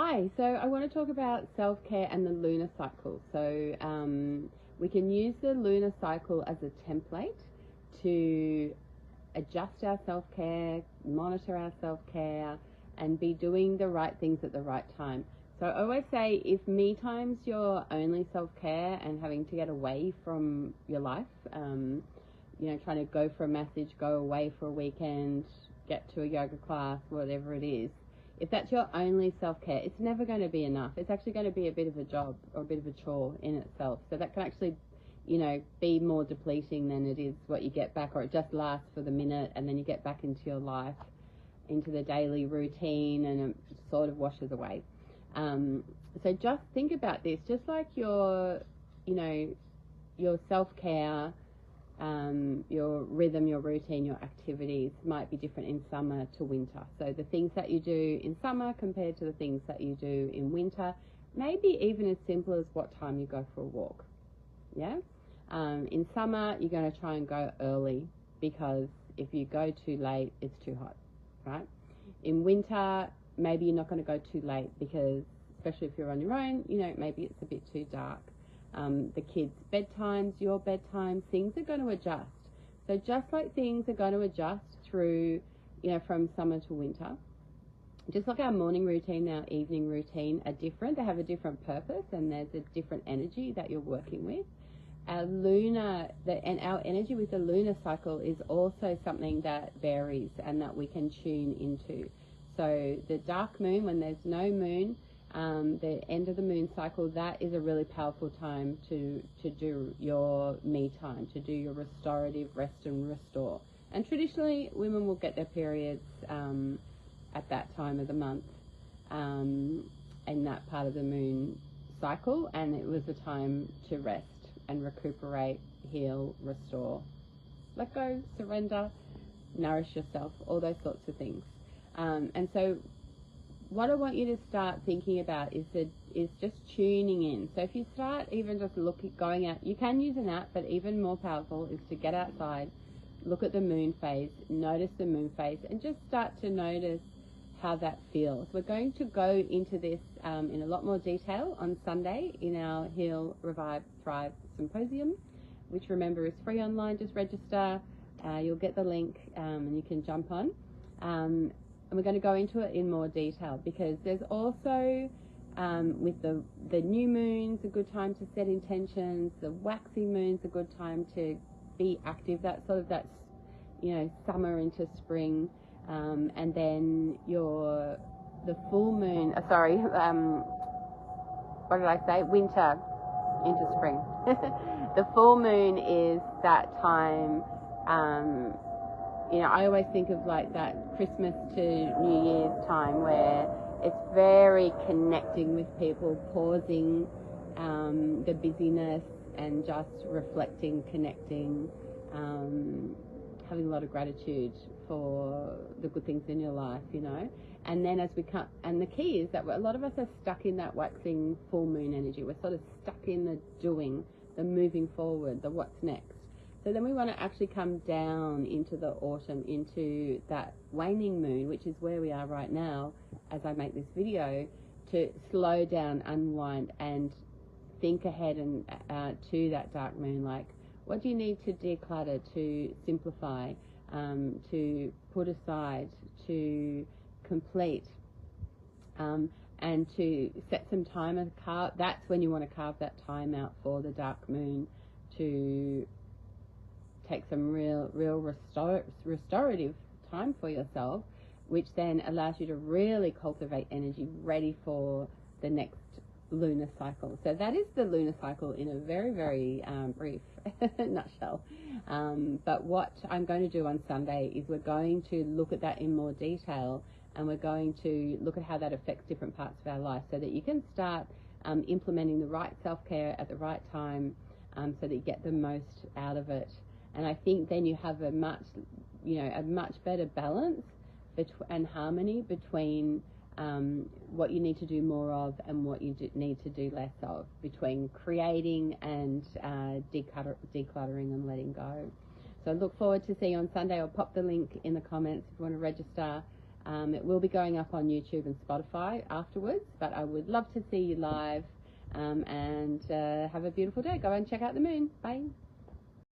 Hi, so I want to talk about self-care and the lunar cycle. So we can use the lunar cycle as a template to adjust our self-care, monitor our self-care, and be doing the right things at the right time. So I always say if me time's your only self-care and having to get away from your life, trying to go for a massage, go away for a weekend, get to a yoga class, whatever it is, if that's your only self-care, it's never going to be enough. It's actually going to be a bit of a job or a bit of a chore in itself. So that can actually, be more depleting than it is what you get back, or it just lasts for the minute and then you get back into your life, into the daily routine, and it sort of washes away. So just think about this, just like your self-care, your rhythm, your routine, your activities might be different in summer to winter. So the things that you do in summer compared to the things that you do in winter, maybe even as simple as what time you go for a walk. Yeah. In summer, you're going to try and go early because if you go too late, it's too hot, right? In winter, maybe you're not going to go too late because, especially if you're on your own, maybe it's a bit too dark. The kids' bedtimes, your bedtime, things are going to adjust. So just like things are going to adjust through, from summer to winter, just like our morning routine, our evening routine are different. They have a different purpose and there's a different energy that you're working with. Our our energy with the lunar cycle is also something that varies and that we can tune into. So the dark moon, when there's no moon, the end of the moon cycle, that is a really powerful time to do your me time, to do your restorative rest and restore. And traditionally, women will get their periods at that time of the month, in that part of the moon cycle, and it was a time to rest and recuperate, heal, restore, let go, surrender, nourish yourself, all those sorts of things. And so what I want you to start thinking about is just tuning in. So if you start even just going out, you can use an app, but even more powerful is to get outside, look at the moon phase, notice the moon phase, and just start to notice how that feels. We're going to go into this in a lot more detail on Sunday in our Heal, Revive, Thrive Symposium, which remember is free online. Just register. You'll get the link and you can jump on. And we're going to go into it in more detail because there's also, with the new moon's a good time to set intentions, the waxing moon's a good time to be active, that's summer into spring, and then the full moon, what did I say, winter into spring. The full moon is that time, I always think of like that Christmas to New Year's time where it's very connecting with people, pausing the busyness and just reflecting, connecting, having a lot of gratitude for the good things in your life, And then as we come, and the key is that a lot of us are stuck in that waxing full moon energy. We're sort of stuck in the doing, the moving forward, the what's next. So then we want to actually come down into the autumn, into that waning moon, which is where we are right now as I make this video, to slow down, unwind, and think ahead and to that dark moon. Like, what do you need to declutter, to simplify, to put aside, to complete, and to set some time. That's when you want to carve that time out for the dark moon to take some real restorative time for yourself, which then allows you to really cultivate energy ready for the next lunar cycle. So that is the lunar cycle in a very, very brief nutshell. But what I'm going to do on Sunday is we're going to look at that in more detail, and we're going to look at how that affects different parts of our life so that you can start implementing the right self-care at the right time, so that you get the most out of it. And I think then you have a much better balance and harmony between what you need to do more of and what you need to do less of, between creating and decluttering and letting go. So I look forward to seeing you on Sunday. I'll pop the link in the comments if you want to register. It will be going up on YouTube and Spotify afterwards, but I would love to see you live, and have a beautiful day. Go and check out the moon. Bye.